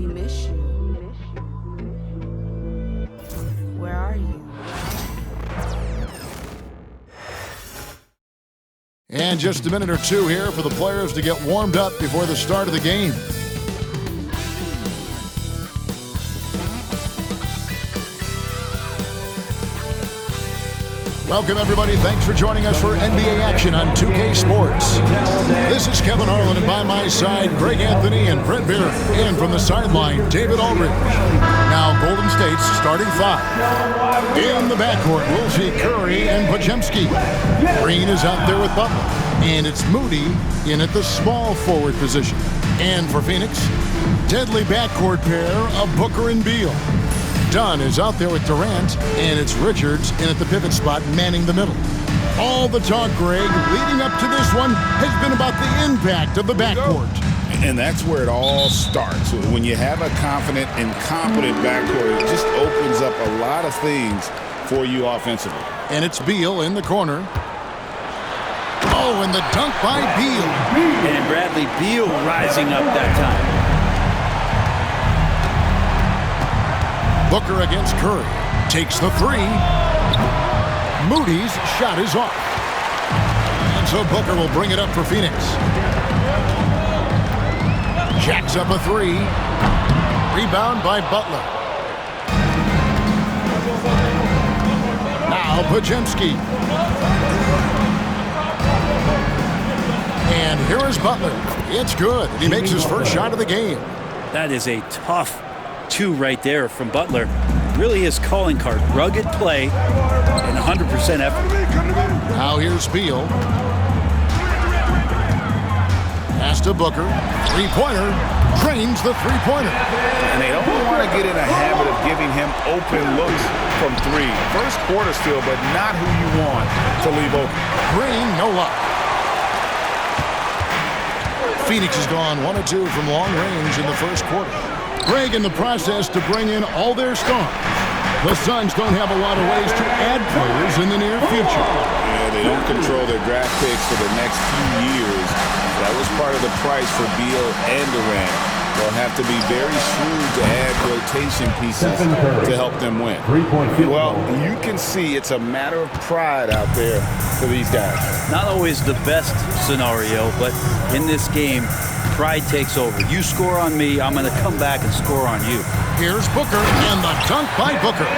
We miss you. Where are you? And just a minute or two here for the players to get warmed up before the start of the game. Welcome, everybody. Thanks for joining us for NBA action on 2K Sports. This is Kevin Harlan, and by my side, Greg Anthony and Brent Beer. And from the sideline, David Aldridge. Now, Golden State's starting five. In the backcourt, we'll see Curry and Podziemski. Green is out there with Butler. And it's Moody in at the small forward position. And for Phoenix, deadly backcourt pair of Booker and Beal. Dunn is out there with Durant, and it's Richards in at the pivot spot manning the middle. All the talk, Greg, leading up to this one has been about the impact of the backcourt. And that's where it all starts. When you have a confident and competent backcourt, it just opens up a lot of things for you offensively. And it's Beal in the corner. Oh, and the dunk by Beal. And Bradley Beal rising up that time. Booker against Curry. Takes the three. Moody's shot is off. And so Booker will bring it up for Phoenix. Jacks up a three. Rebound by Butler. Now Podziemski. And here is Butler. It's good. He makes his first shot of the game. That is a tough two right there from Butler. Really his calling card. Rugged play and 100% effort. Now here's Beal. Pass to Booker. Three-pointer. Drains the three-pointer. And they don't want to get in a habit of giving him open looks from three. First quarter still, but not who you want to leave open. Green, no luck. Phoenix has gone 1 of 2 from long range in the first quarter. Greg in the process to bring in all their stars. The Suns don't have a lot of ways to add players in the near future. Yeah, they don't control their draft picks for the next few years. That was part of the price for Beal and Durant. They'll have to be very shrewd to add rotation pieces to help them win. Well, you can see it's a matter of pride out there for these guys. Not always the best scenario, but in this game, pride takes over. You score on me, I'm going to come back and score on you. Here's Booker and the dunk by Booker.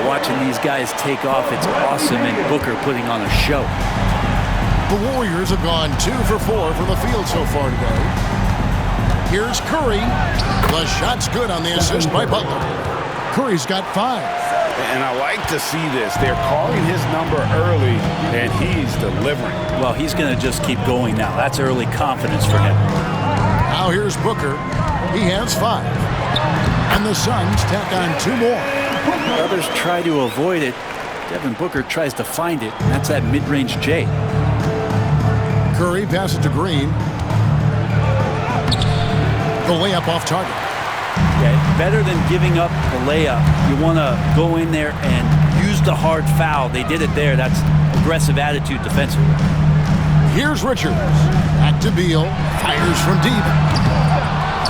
Watching these guys take off, it's awesome, and Booker putting on a show. The Warriors have gone 2 for 4 from the field so far today. Here's Curry. The shot's good on the assist by Butler. Curry's got 5. And I like to see this. They're calling his number early, and he's delivering. Well, he's going to just keep going now. That's early confidence for him. Now here's Booker. He has 5. And the Suns tack on 2 more. Others try to avoid it. Devin Booker tries to find it, and that's that mid-range J. Curry passes to Green. The layup off target. Yeah, better than giving up the layup. You want to go in there and use the hard foul. They did it there. That's aggressive attitude defensively. Here's Richards. Back to Beal. Fires from deep.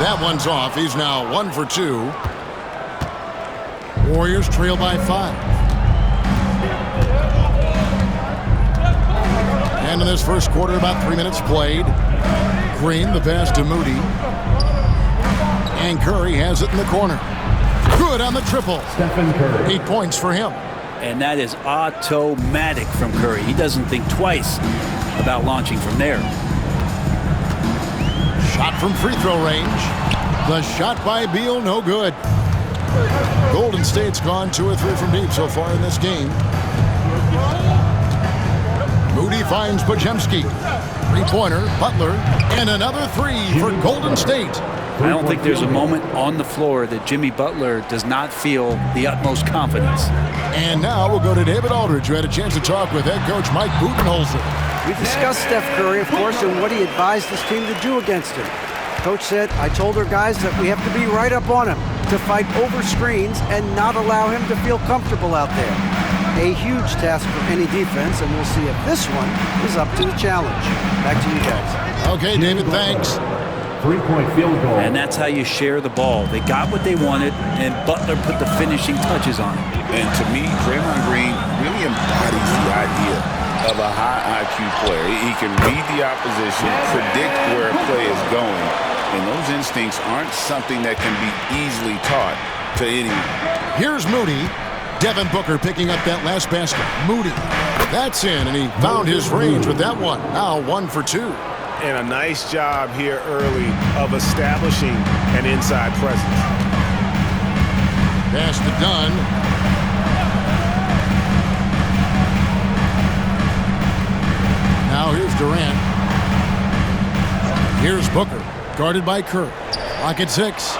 That one's off. He's now 1 for 2. Warriors trail by 5. And in this first quarter, about 3 minutes played. Green, the pass to Moody. And Curry has it in the corner. Good on the triple. Stephen Curry. 8 points for him. And that is automatic from Curry. He doesn't think twice about launching from there. Shot from free throw range. The shot by Beal, no good. Golden State's gone 2 or 3 from deep so far in this game. Moody finds Podziemski. Three-pointer, Butler, and another 3 for Golden State. I don't think there's a moment on the floor that Jimmy Butler does not feel the utmost confidence. And now we'll go to David Aldridge, who had a chance to talk with head coach Mike Budenholzer. We discussed Steph Curry, of course, and what he advised his team to do against him. Coach said, I told our guys that we have to be right up on him, to fight over screens and not allow him to feel comfortable out there. A huge task for any defense, and we'll see if this one is up to the challenge. Back to you guys. Okay, David, thanks. Three-point field goal. And that's how you share the ball. They got what they wanted, and Butler put the finishing touches on it. And to me, Draymond Green really embodies the idea of a high IQ player. He can read the opposition, predict where a play is going, and those instincts aren't something that can be easily taught to anyone. Here's Moody. Devin Booker picking up that last basket. Moody. That's in, and he found his range with that one. Now 1 for 2. And a nice job here early of establishing an inside presence. Pass to Dunn. Now here's Durant. Here's Booker, guarded by Kerr. Clock at 6.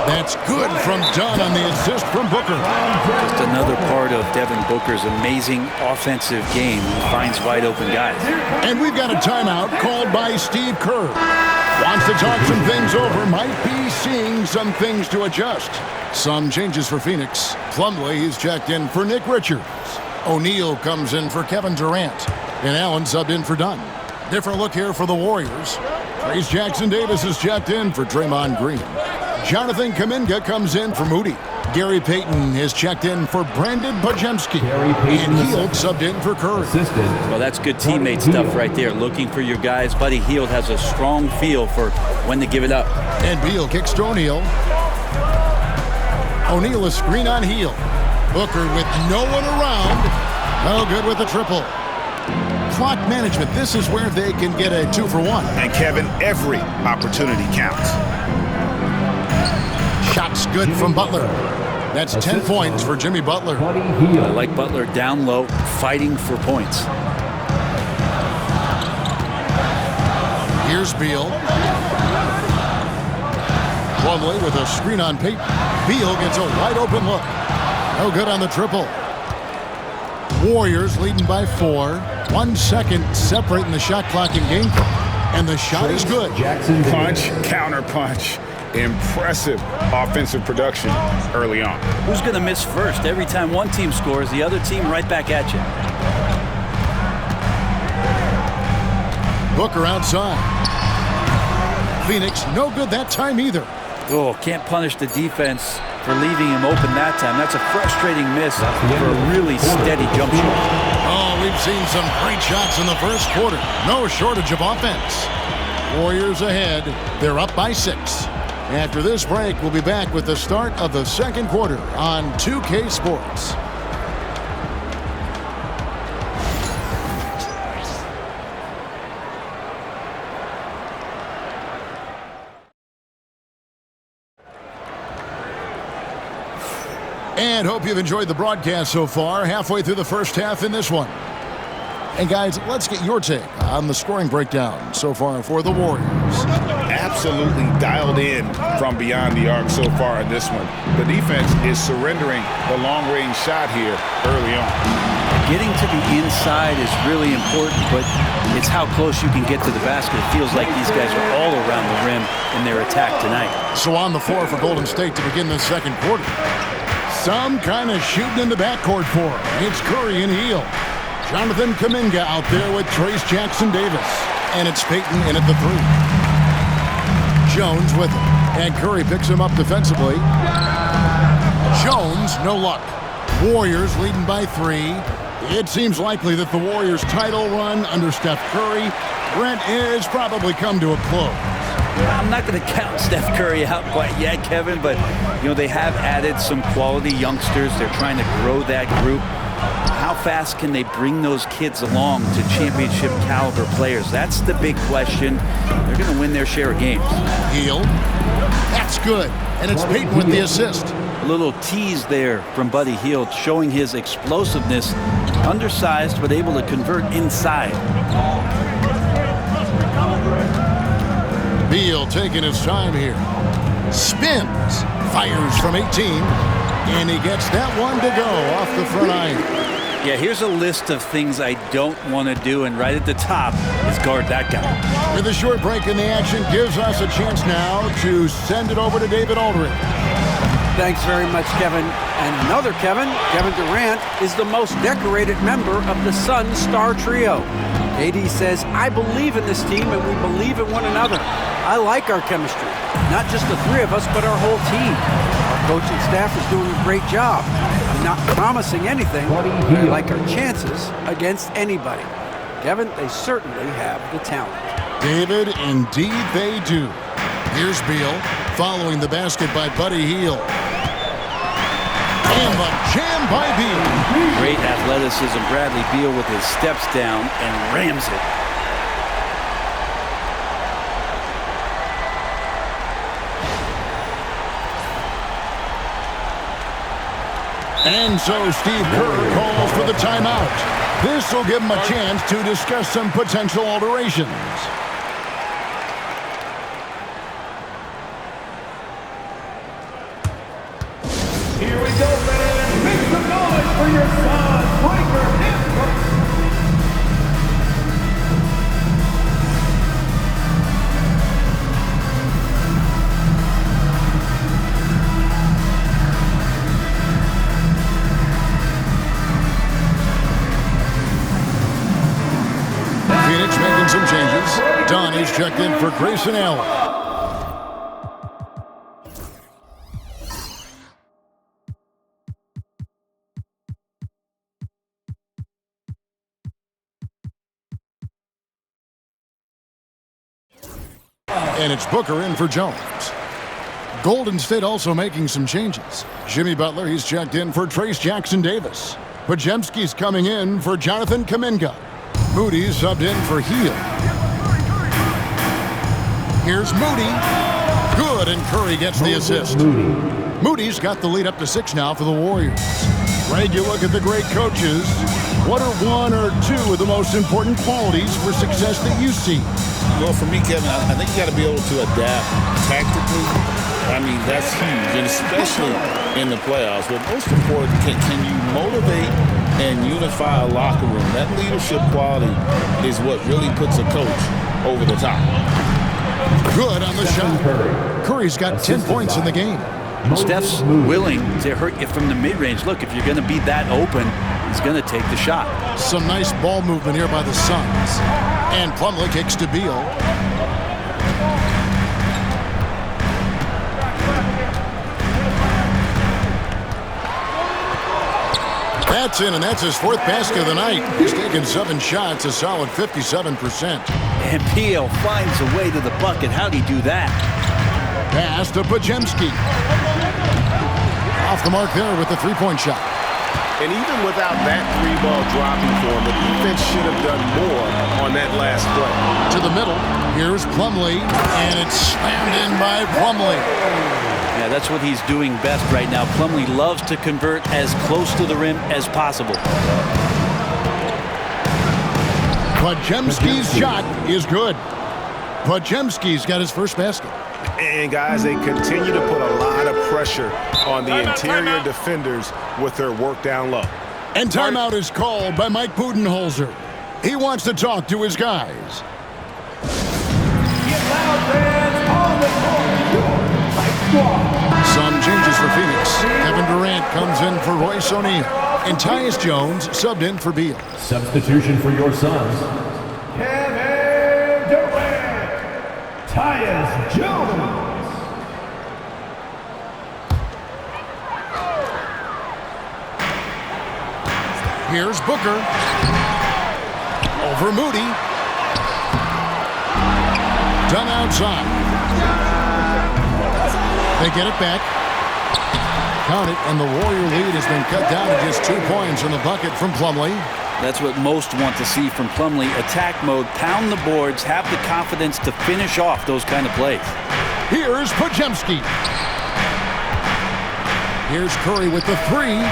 That's good from Dunn on the assist from Booker. Just another part of Devin Booker's amazing offensive game. He finds wide open guys. And we've got a timeout called by Steve Kerr. Wants to talk some things over. Might be seeing some things to adjust. Some changes for Phoenix. Plumlee is checked in for Nick Richards. O'Neal comes in for Kevin Durant. And Allen subbed in for Dunn. Different look here for the Warriors. Trace Jackson-Davis is checked in for Draymond Green. Jonathan Kuminga comes in for Moody. Gary Payton is checked in for Brandon Podziemski. And Hield subbed in for Curry. Well, that's good teammate stuff right there. Looking for your guys. Buddy Hield has a strong feel for when to give it up. And Beal kicks to O'Neal. O'Neal a screen on Hield. Booker with no one around. No good with the triple. Clock management. This is where they can get a 2 for 1. And Kevin, every opportunity counts. Shots good from Butler. That's 10 points for Jimmy Butler. I like Butler down low, fighting for points. Here's Beal. Plumlee with a screen on Payton. Beal gets a wide open look. No good on the triple. Warriors leading by 4. 1 second separating the shot clock and game clock. And the shot is good. Punch, counter punch. Impressive offensive production early on. Who's going to miss first? Every time one team scores, the other team right back at you. Booker outside. Phoenix no good that time either. Oh, can't punish the defense for leaving him open that time. That's a frustrating miss for a really steady jump shot. Oh, we've seen some great shots in the first quarter. No shortage of offense. Warriors ahead. They're up by 6. After this break, we'll be back with the start of the second quarter on 2K Sports. And hope you've enjoyed the broadcast so far. Halfway through the first half in this one. And guys, let's get your take on the scoring breakdown so far for the Warriors. Absolutely dialed in from beyond the arc so far in this one. The defense is surrendering the long-range shot here early on. Getting to the inside is really important, but it's how close you can get to the basket. It feels like these guys are all around the rim in their attack tonight. So on the floor for Golden State to begin the second quarter. Some kind of shooting in the backcourt for him. It's Curry and Hield. Jonathan Kuminga out there with Trace Jackson-Davis. And it's Payton in at the 3. Jones with him. And Curry picks him up defensively. Jones, no luck. Warriors leading by 3. It seems likely that the Warriors' title run under Steph Curry, Brent, is probably come to a close. I'm not going to count Steph Curry out quite yet, Kevin, but you know they have added some quality youngsters. They're trying to grow that group. How fast can they bring those kids along to championship caliber players? That's the big question. They're going to win their share of games. Hield. That's good. And it's Payton with the assist. A little tease there from Buddy Hield, showing his explosiveness. Undersized, but able to convert inside. Beal taking his time here. Spins. Fires from 18. And he gets that one to go off the front iron. Yeah, here's a list of things I don't want to do, and right at the top is guard that guy. With a short break in the action, gives us a chance now to send it over to David Aldridge. Thanks very much, Kevin. And another Kevin Durant, is the most decorated member of the Suns star trio. AD says, I believe in this team and we believe in one another. I like our chemistry. Not just the three of us, but our whole team. Our coaching staff is doing a great job. I'm not promising anything, but I like our chances against anybody. Kevin, they certainly have the talent. David, indeed they do. Here's Beal, following the basket by Buddy Hield. And the jam by Beal. Great athleticism. Bradley Beal with his steps down and rams it. And so Steve Kerr calls for the timeout. This will give him a chance to discuss some potential alterations. Here we go, man. Make some noise for your son, Breaker Hemphill. Phoenix making some changes. Donnie's checked in for Grayson Allen. And it's Booker in for Jones. Golden State also making some changes. Jimmy Butler, he's checked in for Trace Jackson Davis. Podziemski's coming in for Jonathan Kuminga. Moody's subbed in for Hield. Here's Moody. Good, and Curry gets the assist. Moody's got the lead up to 6 now for the Warriors. Greg, you look at the great coaches. What are one or two of the most important qualities for success that you see? Well, for me, Kevin, I think you got to be able to adapt tactically. I mean, that's huge, and especially in the playoffs. But most important, can you motivate and unify a locker room? That leadership quality is what really puts a coach over the top. Good on the shot. Curry's got 10 points in the game. Steph's willing to hurt you from the mid-range. Look, if you're going to be that open, he's going to take the shot. Some nice ball movement here by the Suns. And Plumlee kicks to Beal. That's in, and that's his 4th basket of the night. He's taken 7 shots, a solid 57%. And Beal finds a way to the bucket. How'd he do that? Pass to Podziemski. Off the mark there with the 3-point shot. And even without that 3-ball dropping for him, the defense should have done more on that last play. To the middle. Here's Plumlee, and it's slammed in by Plumlee. Yeah, that's what he's doing best right now. Plumlee loves to convert as close to the rim as possible. Podziemski's shot is good. Podziemski's got his first basket. And, guys, they continue to put a lot of pressure on the interior defenders with their work down low. And timeout is called by Mike Budenholzer. He wants to talk to his guys. Get loud, fans, on the court. Like squad. Some changes for Phoenix. Kevin Durant comes in for Royce O'Neal. And Tyus Jones subbed in for Beal. Substitution for your Suns. Kevin Durant. Tyus Jones. Here's Booker. Over Moody. Done outside. They get it back. Count it, and the Warrior lead has been cut down to just 2 points in the bucket from Plumlee. That's what most want to see from Plumlee. Attack mode, pound the boards, have the confidence to finish off those kind of plays. Here's Podziemski. Here's Curry with the 3.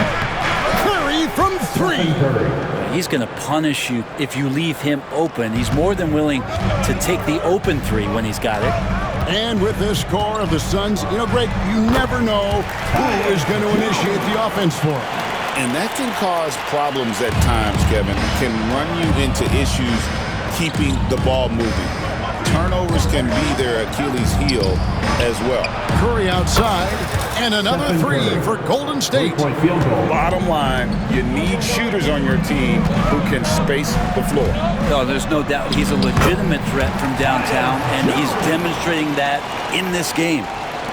Curry from 3. He's going to punish you if you leave him open. He's more than willing to take the open 3 when he's got it. And with this core of the Suns, you know, Greg, you never know who is going to initiate the offense for him. And that can cause problems at times, Kevin. It can run you into issues keeping the ball moving. Turnovers turnovers can be their Achilles heel as well. Curry outside, and another three for Golden State. Field goal. Bottom line, you need shooters on your team who can space the floor. No, there's no doubt he's a legitimate threat from downtown, and he's demonstrating that in this game.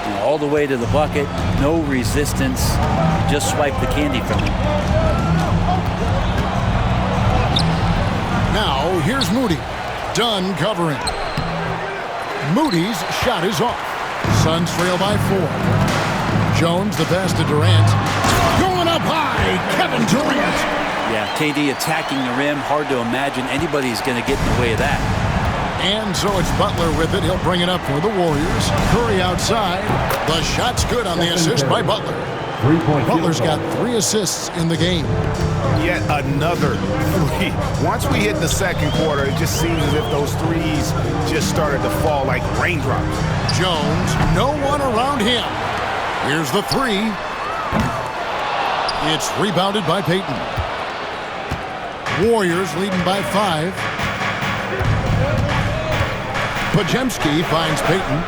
You know, all the way to the bucket, no resistance, just swipe the candy from him. Now, here's Moody. Dunn covering. Moody's shot is off. Suns trail by 4. Jones, the pass to Durant. Going up high, Kevin Durant. Yeah, KD attacking the rim. Hard to imagine anybody's going to get in the way of that. And so it's Butler with it. He'll bring it up for the Warriors. Curry outside. The shot's good on the assist by Butler. Butler's got 3 assists in the game. Yet another 3. Once we hit the second quarter, it just seems as if those threes just started to fall like raindrops. Jones, no one around him. Here's the 3. It's rebounded by Payton. Warriors leading by 5. Podziemski finds Payton.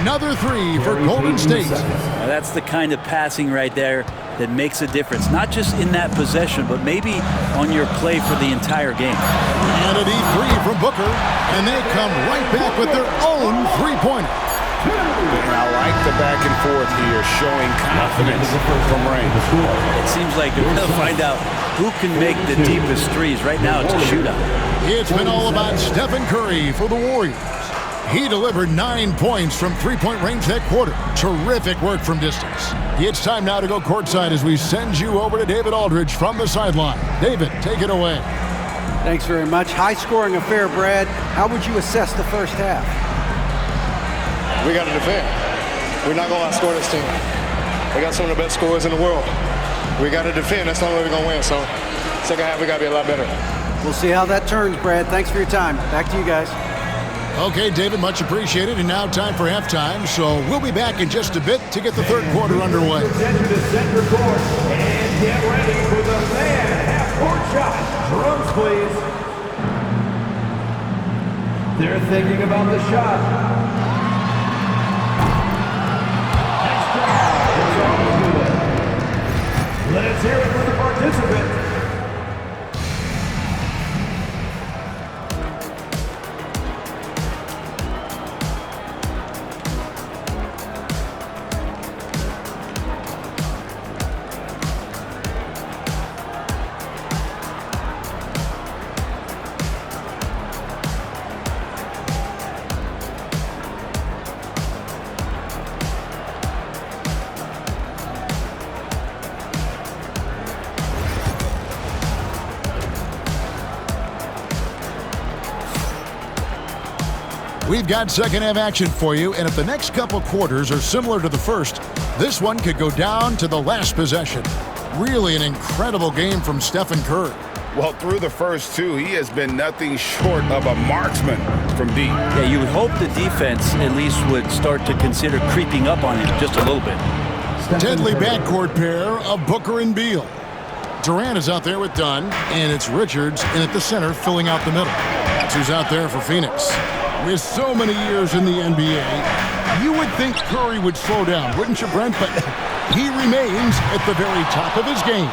Another 3 for Golden State. Now that's the kind of passing right there that makes a difference, not just in that possession, but maybe on your play for the entire game. And a deep 3 from Booker, and they come right back with their own three-pointer. And I like the back and forth here, showing confidence from Rain. It seems like they're going to find out who can make the deepest threes. Right now, it's a shootout. It's been all about Stephen Curry for the Warriors. He delivered 9 points from three-point range that quarter. Terrific work from distance. It's time now to go courtside as we send you over to David Aldridge from the sideline. David, take it away. Thanks very much. High-scoring affair, Brad. How would you assess the first half? We got to defend. We're not going to outscore this team. We got some of the best scorers in the world. We got to defend. That's the only way we're going to win. So, second half, we got to be a lot better. We'll see how that turns, Brad. Thanks for your time. Back to you guys. Okay, David, much appreciated. And now time for halftime. So we'll be back in just a bit to get the third quarter underway. Attention to center court and get ready for the fan half-court shot. Drums, please. They're thinking about the shot. Next drive is on the way. Let's hear it for the participants. We've got second half action for you, and if the next couple quarters are similar to the first, this one could go down to the last possession. Really an incredible game from Stephen Curry. Well, through the first 2, he has been nothing short of a marksman from deep. Yeah, you would hope the defense at least would start to consider creeping up on him just a little bit. Deadly backcourt pair of Booker and Beal. Durant is out there with Dunn, and it's Richards in at the center filling out the middle. That's who's out there for Phoenix. With so many years in the NBA, you would think Curry would slow down, wouldn't you, Brent? But he remains at the very top of his game.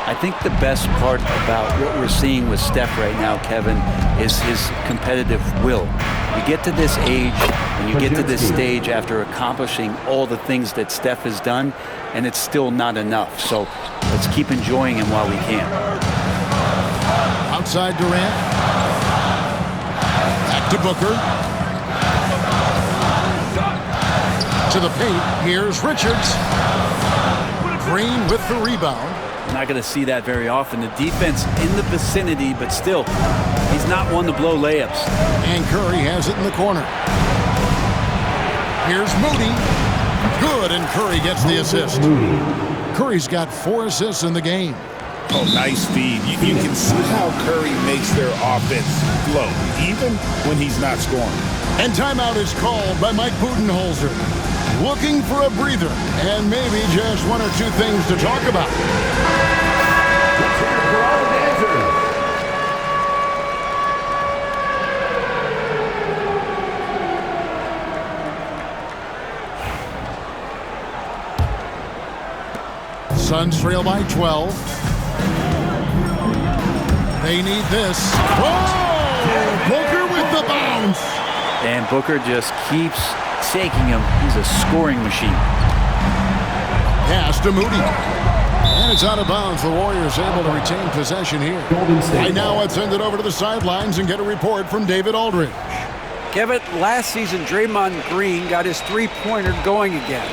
I think the best part about what we're seeing with Steph right now, Kevin, is his competitive will. You get to this age and you get to this stage after accomplishing all the things that Steph has done, and it's still not enough. So let's keep enjoying him while we can. Outside Durant. Back to Booker. To the paint. Here's Richards. Green with the rebound. Not going to see that very often. The defense in the vicinity, but still, he's not one to blow layups. And Curry has it in the corner. Here's Moody. Good, and Curry gets the assist. Curry's got 4 assists in the game. Oh, nice feed. You can see how Curry makes their offense flow, even when he's not scoring. And timeout is called by Mike Budenholzer. Looking for a breather and maybe just 1 or 2 things to talk about. Let's hear it for all the dancers. Suns trail by 12. They need this. Oh! Booker with the bounce. And Booker just keeps taking him. He's a scoring machine. Pass to Moody. And it's out of bounds. The Warriors able to retain possession here. I now let's send it over to the sidelines and get a report from David Aldridge. Kevin, last season, Draymond Green got his three-pointer going again.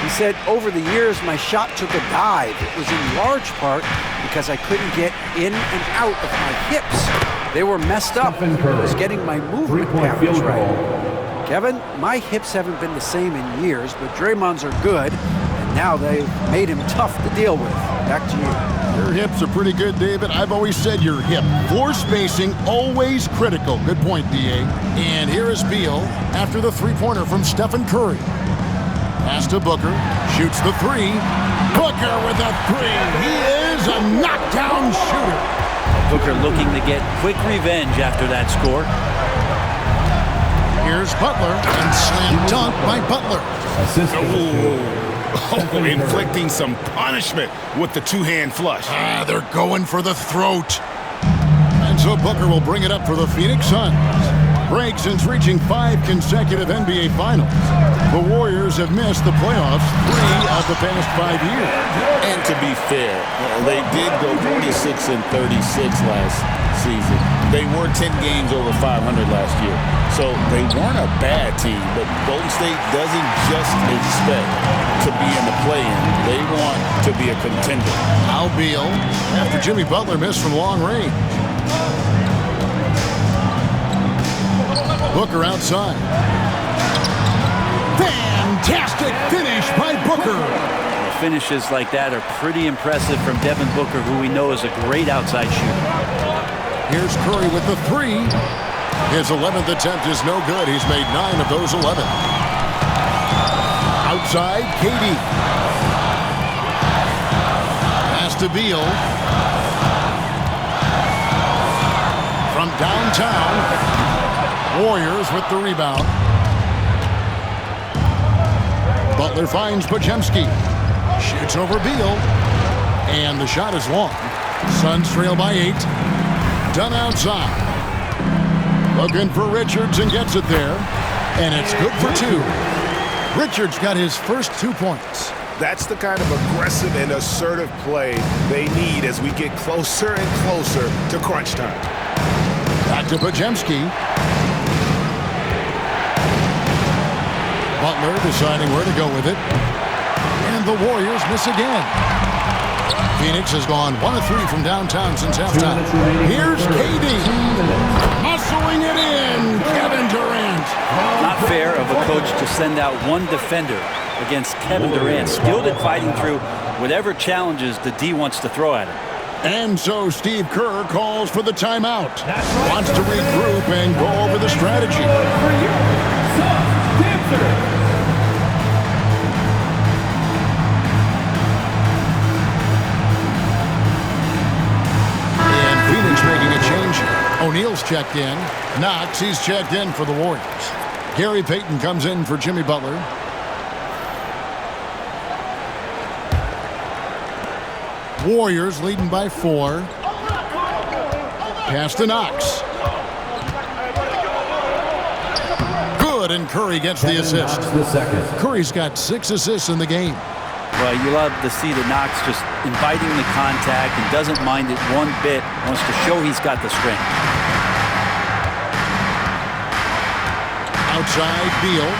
He said, over the years, my shot took a dive. It was in large part because I couldn't get in and out of my hips. They were messed up. I was getting my movement patterns right. Kevin, my hips haven't been the same in years, but Draymond's are good, and now they've made him tough to deal with. Back to you. Your hips are pretty good, David. I've always said your hip. Floor spacing, always critical. Good point, D.A. And here is Beal after the three-pointer from Stephen Curry. Pass to Booker. Shoots the three. Booker with a three. He is a knockdown shooter. Booker looking to get quick revenge after that score. Here's Butler and slam dunk by Butler. Inflicting some punishment with the two-hand flush. They're going for the throat. And so Booker will bring it up for the Phoenix Suns. Break since reaching 5 consecutive NBA Finals. The Warriors have missed the playoffs 3 of the past 5 years. And to be fair, they did go 46 and 36 last season. They were 10 games over 500 last year. So they weren't a bad team, but Golden State doesn't just expect to be in the play-in. They want to be a contender. Al Beal after Jimmy Butler missed from long range. Booker outside. Fantastic finish by Booker. Finishes like that are pretty impressive from Devin Booker, who we know is a great outside shooter. Here's Curry with the three. His 11th attempt is no good. He's made 9 of those 11. Outside, KD. Pass to Beal. From downtown. Warriors with the rebound. Butler finds Podziemski. Shoots over Beal. And the shot is long. Suns trail by 8. Done outside. Looking for Richards and gets it there. And it's good for 2. Richards got his first 2 points. That's the kind of aggressive and assertive play they need as we get closer and closer to crunch time. Back to Podziemski. Butler deciding where to go with it. And the Warriors miss again. Phoenix has gone 1 of 3 from downtown since halftime. Here's KD. Muscling it in. Kevin Durant. Not fair of a coach to send out one defender against Kevin Durant, skilled at fighting through whatever challenges the D wants to throw at him. And so Steve Kerr calls for the timeout. Wants to regroup and go over the strategy. And Phoenix making a change here. O'Neal's checked in. Knox, he's checked in for the Warriors. Gary Payton comes in for Jimmy Butler. Warriors leading by 4. Pass to Knox. Good, and Curry gets the assist. Curry's got 6 assists in the game. Well, you love to see the Knox just inviting the contact and doesn't mind it one bit. Wants to show he's got the strength. Outside, Beal.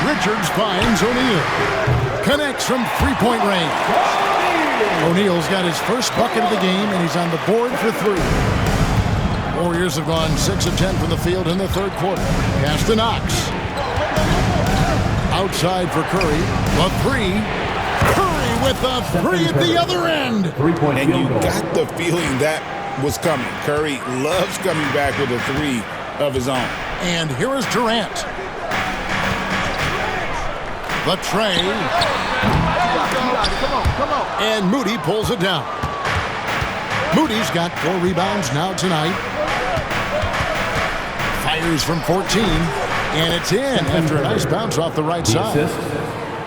Richards finds O'Neal. Connects from three-point range. O'Neal's got his first bucket of the game, and he's on the board for 3. Warriors have gone 6 of 10 from the field in the third quarter. Pass to Knox. Outside for Curry. The 3. Curry with the 3 at the other end. And you got the feeling that was coming. Curry loves coming back with a 3 of his own. And here is Durant. The tray. And Moody pulls it down. Moody's got 4 rebounds now tonight. Fires from 14. And it's in after a nice bounce off the right side.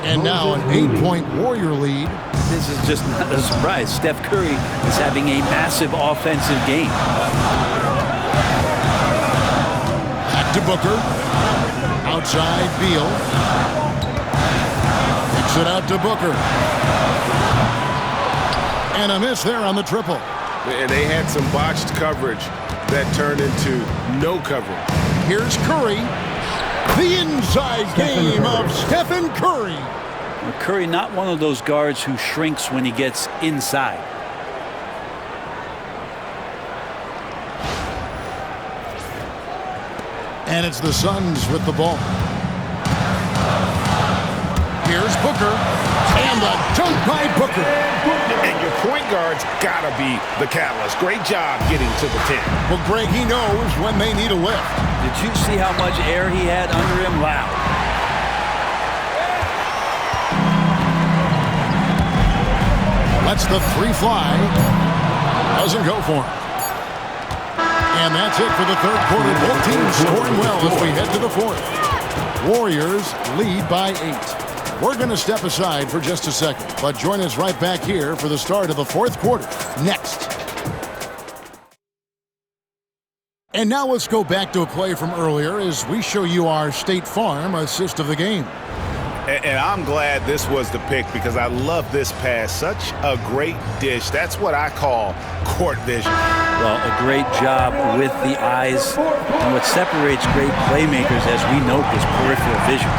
And now an 8-point Warrior lead. This is just not a surprise. Steph Curry is having a massive offensive game. Back to Booker. Outside Beal. Kicks it out to Booker. And a miss there on the triple. And they had some botched coverage that turned into no coverage. Here's Curry. The inside game of Stephen Curry. Curry, not one of those guards who shrinks when he gets inside. And it's the Suns with the ball. Here's Booker. And the dunk by Booker. And your point guard's got to be the catalyst. Great job getting to the 10. Well, Greg, he knows when they need a lift. Did you see how much air he had under him? Wow. Lets the three fly. Doesn't go for him. And that's it for the third quarter. Both teams scoring well as we head to the fourth. Warriors lead by 8. We're going to step aside for just a second, but join us right back here for the start of the fourth quarter next. And now let's go back to a play from earlier as we show you our State Farm assist of the game. And I'm glad this was the pick because I love this pass. Such a great dish. That's what I call court vision. Well, a great job with the eyes. And what separates great playmakers, as we note, is peripheral vision.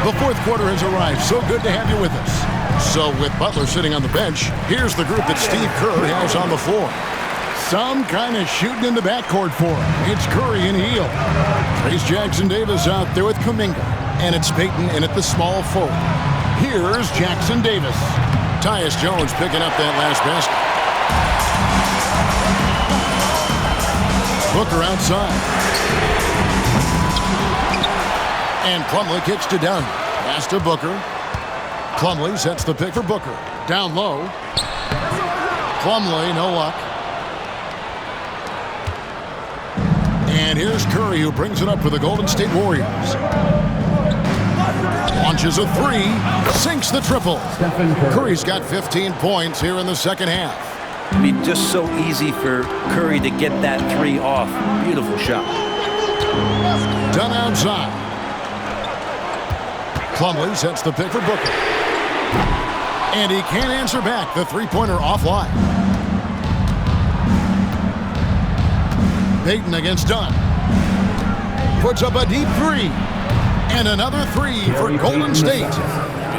The fourth quarter has arrived. So good to have you with us. So with Butler sitting on the bench, here's the group that Steve Kerr has on the floor. Some kind of shooting in the backcourt for him. It's Curry and Hield. Trace Jackson-Davis out there with Kuminga. And it's Payton in at the small forward. Here's Jackson-Davis. Tyus Jones picking up that last basket. Booker outside. And Plumlee kicks to Dunn. Pass to Booker. Plumlee sets the pick for Booker. Down low. Plumlee, no luck. And here's Curry, who brings it up for the Golden State Warriors. Launches a three, sinks the triple. Curry's got 15 points here in the second half. I mean, just so easy for Curry to get that three off. Beautiful shot. Done outside. Plumlee sets the pick for Booker. And he can't answer back. The three-pointer offline. Payton against Dunn. Puts up a deep three. And another three for Golden State.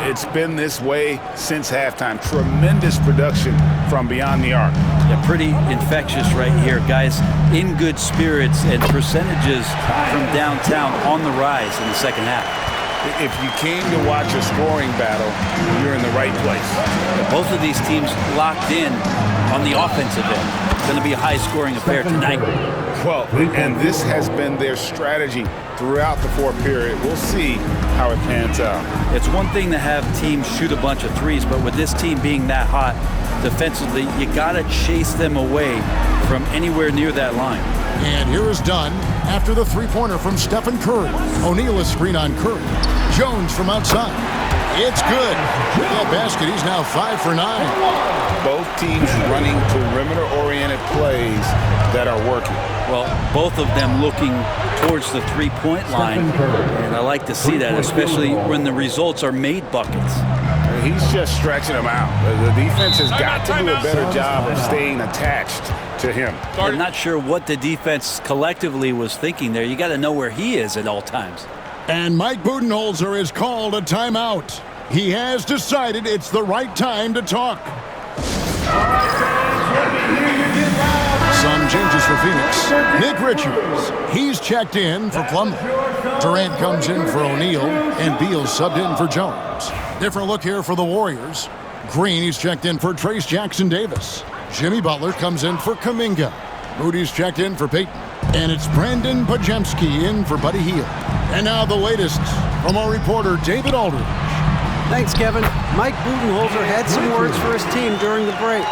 It's been this way since halftime. Tremendous production from beyond the arc. Yeah, pretty infectious right here. Guys in good spirits and percentages from downtown on the rise in the second half. If you came to watch a scoring battle, you're in the right place. Both of these teams locked in on the offensive end. It's going to be a high-scoring affair tonight. Well, and this has been their strategy throughout the fourth period. We'll see how it pans out. It's one thing to have teams shoot a bunch of threes, but with this team being that hot defensively, you got to chase them away from anywhere near that line. And here is Dunn after the three-pointer from Stephen Curry. O'Neal is screen on Curry. Jones from outside. It's good. With that basket, he's now 5 for 9. Both teams running perimeter-oriented plays that are working. Well, both of them looking towards the three-point line. And I like to see that, especially when the results are made buckets. He's just stretching them out. The defense has got to do a better job of staying attached to him. I'm not sure what the defense collectively was thinking there. You got to know where he is at all times. And Mike Budenholzer has called a timeout. He has decided it's the right time to talk. Some changes for Phoenix. Nick Richards, he's checked in for Plumlee. Durant comes in for O'Neal, and Beal subbed in for Jones. Different look here for the Warriors. Green, he's checked in for Trace Jackson-Davis. Jimmy Butler comes in for Kuminga. Moody's checked in for Payton. And it's Brandon Podziemski in for Buddy Hield. And now the latest from our reporter, David Aldridge. Thanks, Kevin. Mike Budenholzer had some words for his team during the break.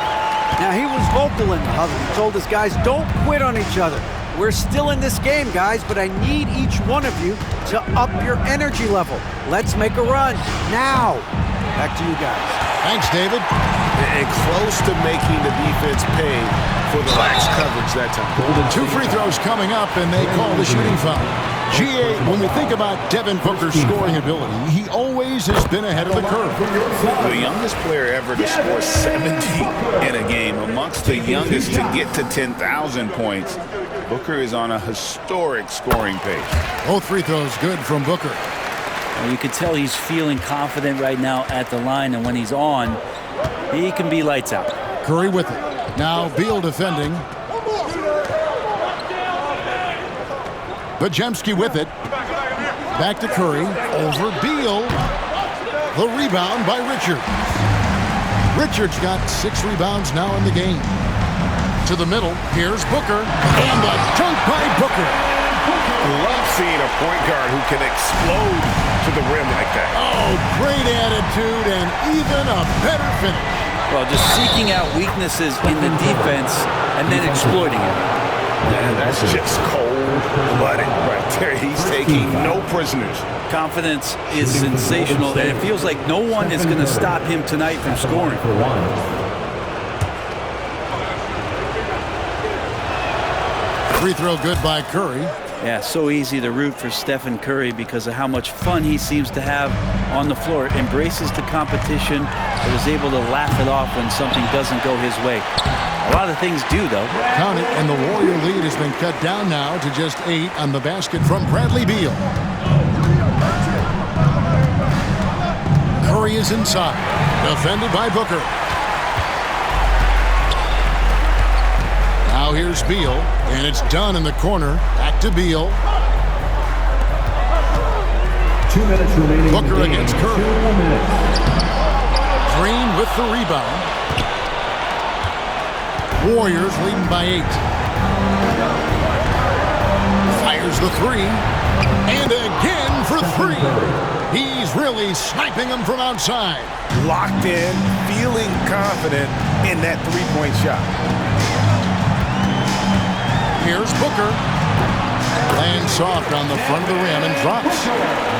Now, he was vocal in the huddle. He told his guys, don't quit on each other. We're still in this game, guys, but I need each one of you to up your energy level. Let's make a run now. Back to you guys. Thanks, David. And close to making the defense pay for the lax coverage that time. 2 free throws coming up, and they call the shooting foul. GA, when we think about Devin Booker's scoring ability, he always has been ahead of the curve. The youngest player ever to score 70 in a game, amongst the youngest to get to 10,000 points. Booker is on a historic scoring pace. Both free throws good from Booker. Well, you can tell he's feeling confident right now at the line, and when he's on, he can be lights out. Curry with it. Now Beal defending. Podziemski with it. Back to Curry. Over Beal. The rebound by Richards. Richards got 6 rebounds now in the game. To the middle. Here's Booker. And the dunk by Booker. Love seeing a point guard who can explode to the rim like that. Oh, great attitude and even a better finish. Well, just seeking out weaknesses in the defense and then exploiting it. Man, that's just cold-blooded right there. He's taking no prisoners. Confidence is sensational, and it feels like no one is going to stop him tonight from scoring. Free throw good by Curry. Yeah, so easy to root for Stephen Curry because of how much fun he seems to have on the floor. Embraces the competition, but is able to laugh it off when something doesn't go his way. A lot of things do, though. Count it, and the Warrior lead has been cut down now to just 8 on the basket from Bradley Beal. Curry is inside, defended by Booker. Now here's Beal, and it's done in the corner. Back to Beal. 2 minutes remaining. Booker against Curry. 2 minutes. Green with the rebound. Warriors leading by 8. Fires the 3. And again for 3. He's really sniping them from outside. Locked in, feeling confident in that three-point shot. Here's Booker. Lands soft on the front of the rim and drops.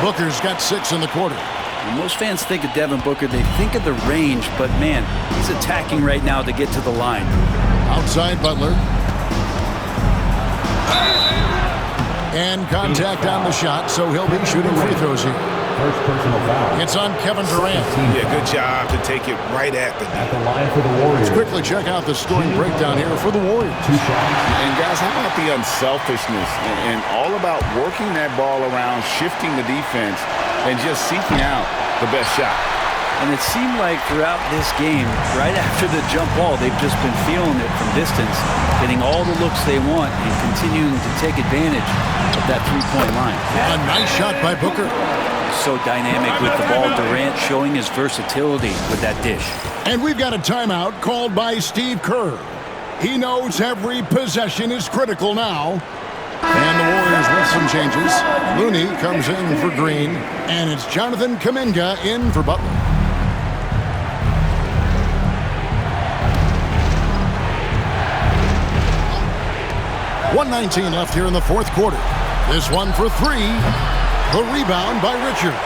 Booker's got 6 in the quarter. When most fans think of Devin Booker, they think of the range, but man, he's attacking right now to get to the line. Outside Butler. And contact on the shot, so he'll be shooting free throws here. First personal foul. It's on Kevin Durant. Yeah, good job to take it right at the At the line for the Warriors. Let's quickly check out the scoring breakdown here for the Warriors. 2 shots. And guys, how about the unselfishness and all about working that ball around, shifting the defense, and just seeking out the best shot. And it seemed like throughout this game, right after the jump ball, they've just been feeling it from distance, getting all the looks they want and continuing to take advantage of that three-point line. A nice shot by Booker. So dynamic with the ball. Durant showing his versatility with that dish. And we've got a timeout called by Steve Kerr. He knows every possession is critical now. And the Warriors with some changes. Looney comes in for Green, and it's Jonathan Kuminga in for Butler. .119 left here in the fourth quarter. This one for 3. The rebound by Richards.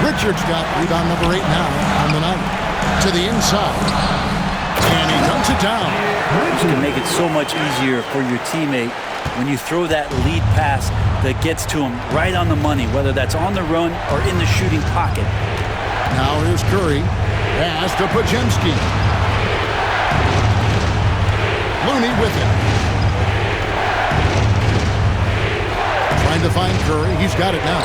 Richards got rebound number 8 now on the night. To the inside. And he dunks it down. It can make it so much easier for your teammate when you throw that lead pass that gets to him right on the money, whether that's on the run or in the shooting pocket. Now here's Curry. Pass to Podziemski. Looney with it. Trying to find Curry. He's got it now.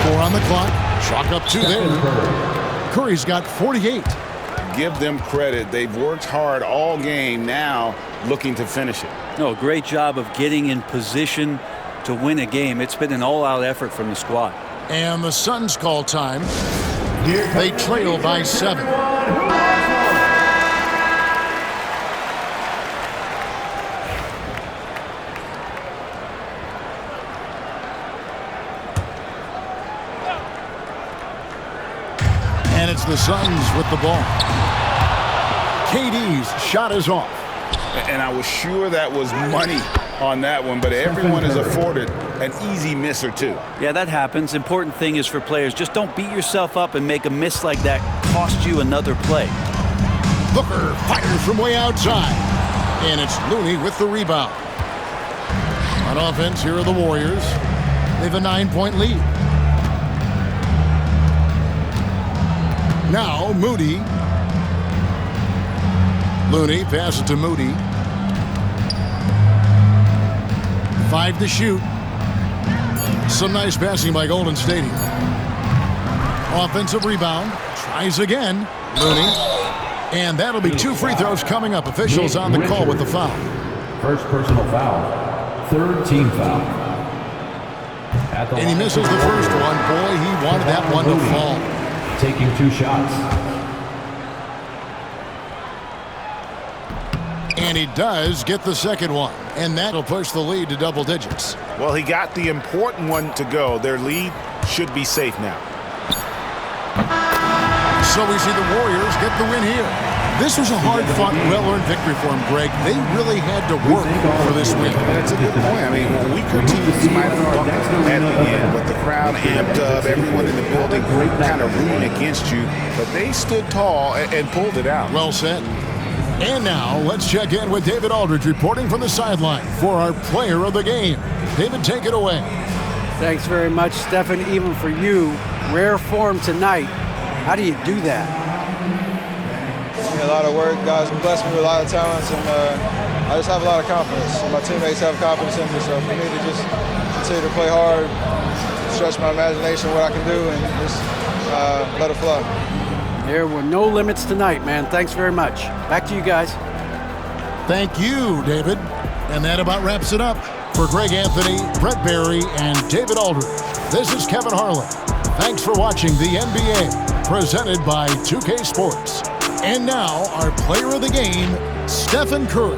4 on the clock. Chalk up 2 there. Curry's got 48. Give them credit. They've worked hard all game, now looking to finish it. No, great job of getting in position to win a game. It's been an all-out effort from the squad. And the Suns call time. They trail by 7. And it's the Suns with the ball. KD's shot is off. And I was sure that was money on that one, but everyone is afforded an easy miss or two. Yeah, that happens. Important thing is for players, just don't beat yourself up and make a miss like that cost you another play. Booker fires from way outside, and it's Looney with the rebound. On offense, here are the Warriors. They have a 9-point lead. Now Moody. Looney passes to Moody. 5 to shoot. Some nice passing by Golden State. Offensive rebound. Tries again. Looney. And that'll be 2 free throws coming up. Officials on the call with the foul. First personal foul. Third team foul. And he misses the first one. Boy, he wanted that one to fall. Taking 2 shots. And he does get the second one. And that'll push the lead to double digits. Well, he got the important one to go. Their lead should be safe now. So we see the Warriors get the win here. This was a hard-fought, well-earned victory for them, Greg. They really had to work for this win. That's a good point. I mean, weaker teams might have buckled at the end, but the crowd amped up, everyone in the building kind of rooting against you, but they stood tall and pulled it out. Well said. And now, let's check in with David Aldridge reporting from the sideline for our player of the game. David, take it away. Thanks very much, Stephen. Even for you, rare form tonight. How do you do that? A lot of work. God's blessed me with a lot of talents, and I just have a lot of confidence. And my teammates have confidence in me, so for me to just continue to play hard, stretch my imagination, what I can do, and just let it flow. There were no limits tonight, man. Thanks very much. Back to you guys. Thank you, David. And that about wraps it up. For Greg Anthony, Brett Barry, and David Aldridge, this is Kevin Harlan. Thanks for watching the NBA, presented by 2K Sports. And now, our player of the game, Stephen Curry.